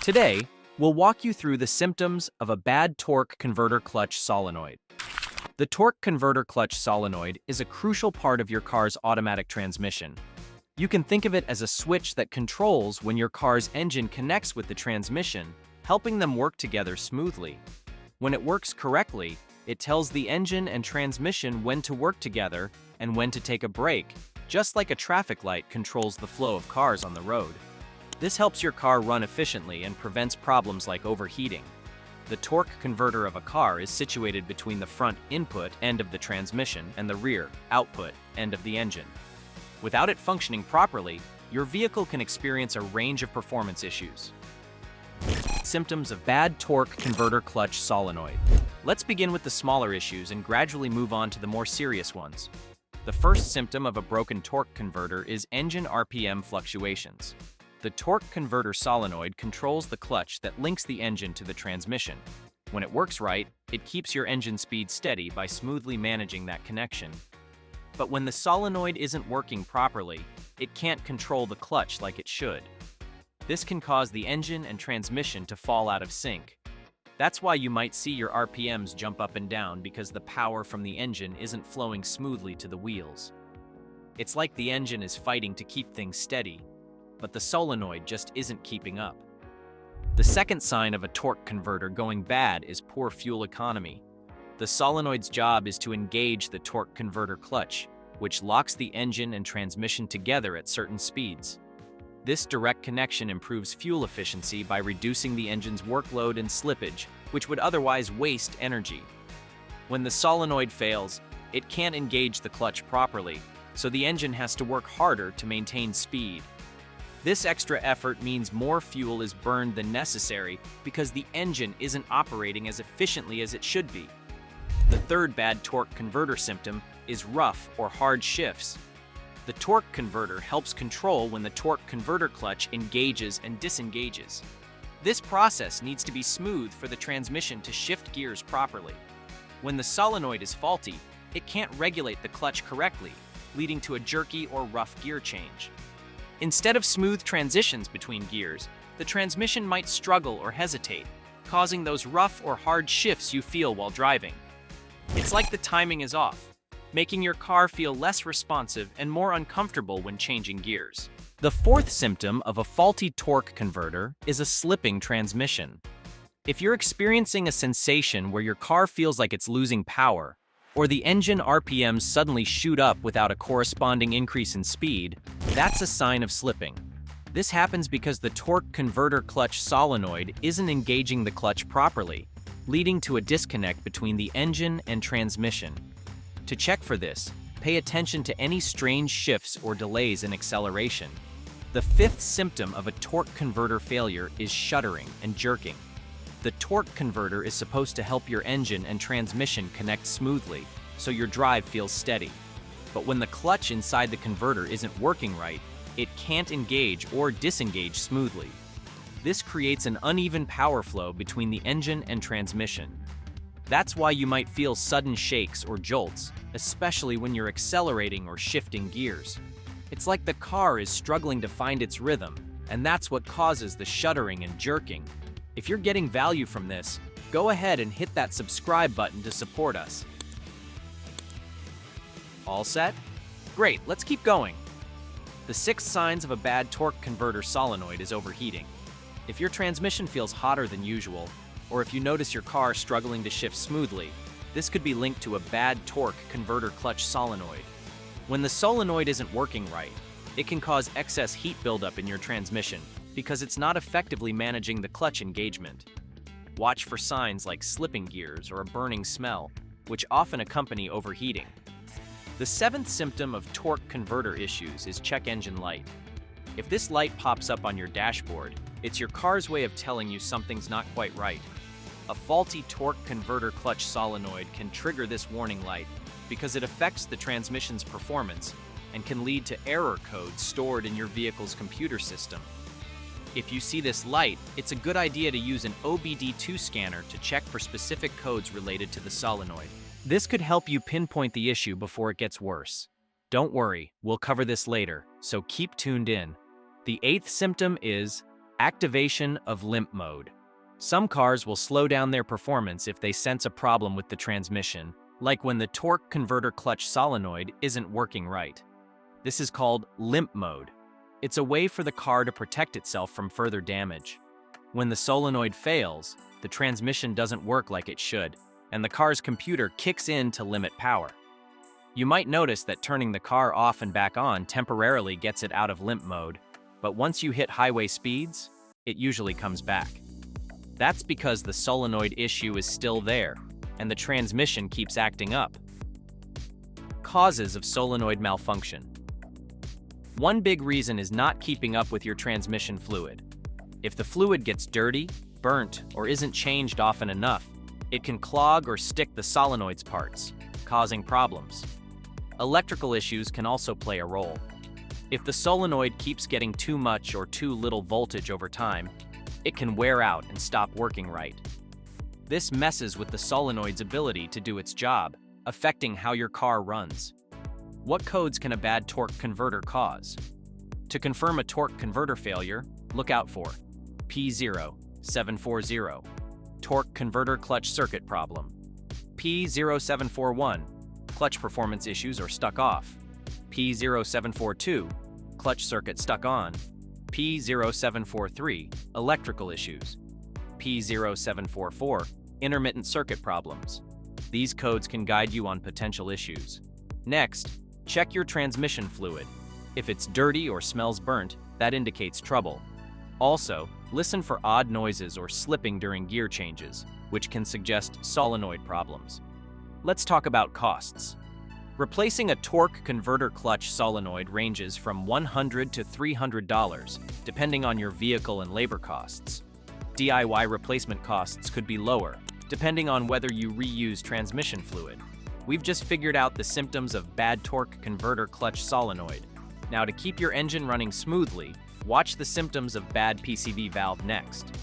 Today, we'll walk you through the symptoms of a bad torque converter clutch solenoid. The torque converter clutch solenoid is a crucial part of your car's automatic transmission. You can think of it as a switch that controls when your car's engine connects with the transmission, helping them work together smoothly. When it works correctly, it tells the engine and transmission when to work together and when to take a break, just like a traffic light controls the flow of cars on the road. This helps your car run efficiently and prevents problems like overheating. The torque converter of a car is situated between the front input end of the transmission and the rear output end of the engine. Without it functioning properly, your vehicle can experience a range of performance issues. Symptoms of bad torque converter clutch solenoid. Let's begin with the smaller issues and gradually move on to the more serious ones. The first symptom of a broken torque converter is engine RPM fluctuations. The torque converter solenoid controls the clutch that links the engine to the transmission. When it works right, it keeps your engine speed steady by smoothly managing that connection. But when the solenoid isn't working properly, it can't control the clutch like it should. This can cause the engine and transmission to fall out of sync. That's why you might see your RPMs jump up and down because the power from the engine isn't flowing smoothly to the wheels. It's like the engine is fighting to keep things steady, but the solenoid just isn't keeping up. The second sign of a torque converter going bad is poor fuel economy. The solenoid's job is to engage the torque converter clutch, which locks the engine and transmission together at certain speeds. This direct connection improves fuel efficiency by reducing the engine's workload and slippage, which would otherwise waste energy. When the solenoid fails, it can't engage the clutch properly, so the engine has to work harder to maintain speed. This extra effort means more fuel is burned than necessary because the engine isn't operating as efficiently as it should be. The third bad torque converter symptom is rough or hard shifts. The torque converter helps control when the torque converter clutch engages and disengages. This process needs to be smooth for the transmission to shift gears properly. When the solenoid is faulty, it can't regulate the clutch correctly, leading to a jerky or rough gear change. Instead of smooth transitions between gears, the transmission might struggle or hesitate, causing those rough or hard shifts you feel while driving. It's like the timing is off, making your car feel less responsive and more uncomfortable when changing gears. The fourth symptom of a faulty torque converter is a slipping transmission. If you're experiencing a sensation where your car feels like it's losing power, or the engine RPMs suddenly shoot up without a corresponding increase in speed, that's a sign of slipping. This happens because the torque converter clutch solenoid isn't engaging the clutch properly, leading to a disconnect between the engine and transmission. To check for this, pay attention to any strange shifts or delays in acceleration. The fifth symptom of a torque converter failure is shuddering and jerking. The torque converter is supposed to help your engine and transmission connect smoothly, so your drive feels steady. But when the clutch inside the converter isn't working right, it can't engage or disengage smoothly. This creates an uneven power flow between the engine and transmission. That's why you might feel sudden shakes or jolts, especially when you're accelerating or shifting gears. It's like the car is struggling to find its rhythm, and that's what causes the shuddering and jerking. If you're getting value from this, go ahead and hit that subscribe button to support us. All set? Great, let's keep going. The sixth signs of a bad torque converter solenoid is overheating. If your transmission feels hotter than usual, or if you notice your car struggling to shift smoothly, this could be linked to a bad torque converter clutch solenoid. When the solenoid isn't working right, it can cause excess heat buildup in your transmission because it's not effectively managing the clutch engagement. Watch for signs like slipping gears or a burning smell, which often accompany overheating. The seventh symptom of torque converter issues is check engine light. If this light pops up on your dashboard, it's your car's way of telling you something's not quite right. A faulty torque converter clutch solenoid can trigger this warning light because it affects the transmission's performance and can lead to error codes stored in your vehicle's computer system. If you see this light, it's a good idea to use an OBD2 scanner to check for specific codes related to the solenoid. This could help you pinpoint the issue before it gets worse. Don't worry, we'll cover this later, so keep tuned in. The eighth symptom is Activation of limp mode. Some cars will slow down their performance if they sense a problem with the transmission, like when the torque converter clutch solenoid isn't working right. This is called limp mode. It's a way for the car to protect itself from further damage. When the solenoid fails, the transmission doesn't work like it should, and the car's computer kicks in to limit power. You might notice that turning the car off and back on temporarily gets it out of limp mode, but once you hit highway speeds, it usually comes back. That's because the solenoid issue is still there, and the transmission keeps acting up. Causes of solenoid malfunction. One big reason is not keeping up with your transmission fluid. If the fluid gets dirty, burnt, or isn't changed often enough, it can clog or stick the solenoid's parts, causing problems. Electrical issues can also play a role. If the solenoid keeps getting too much or too little voltage over time, it can wear out and stop working right. This messes with the solenoid's ability to do its job, affecting how your car runs. What codes can a bad torque converter cause? To confirm a torque converter failure, look out for P0740, torque converter clutch circuit problem. P0741, clutch performance issues or stuck off. P0742, clutch circuit stuck on. P0743, electrical issues. P0744, intermittent circuit problems. These codes can guide you on potential issues. Next, check your transmission fluid. If it's dirty or smells burnt, that indicates trouble. Also, listen for odd noises or slipping during gear changes, which can suggest solenoid problems. Let's talk about costs. Replacing a torque converter clutch solenoid ranges from $100 to $300, depending on your vehicle and labor costs. DIY replacement costs could be lower, depending on whether you reuse transmission fluid. We've just figured out the symptoms of bad torque converter clutch solenoid. Now, to keep your engine running smoothly, watch the symptoms of bad PCV valve next.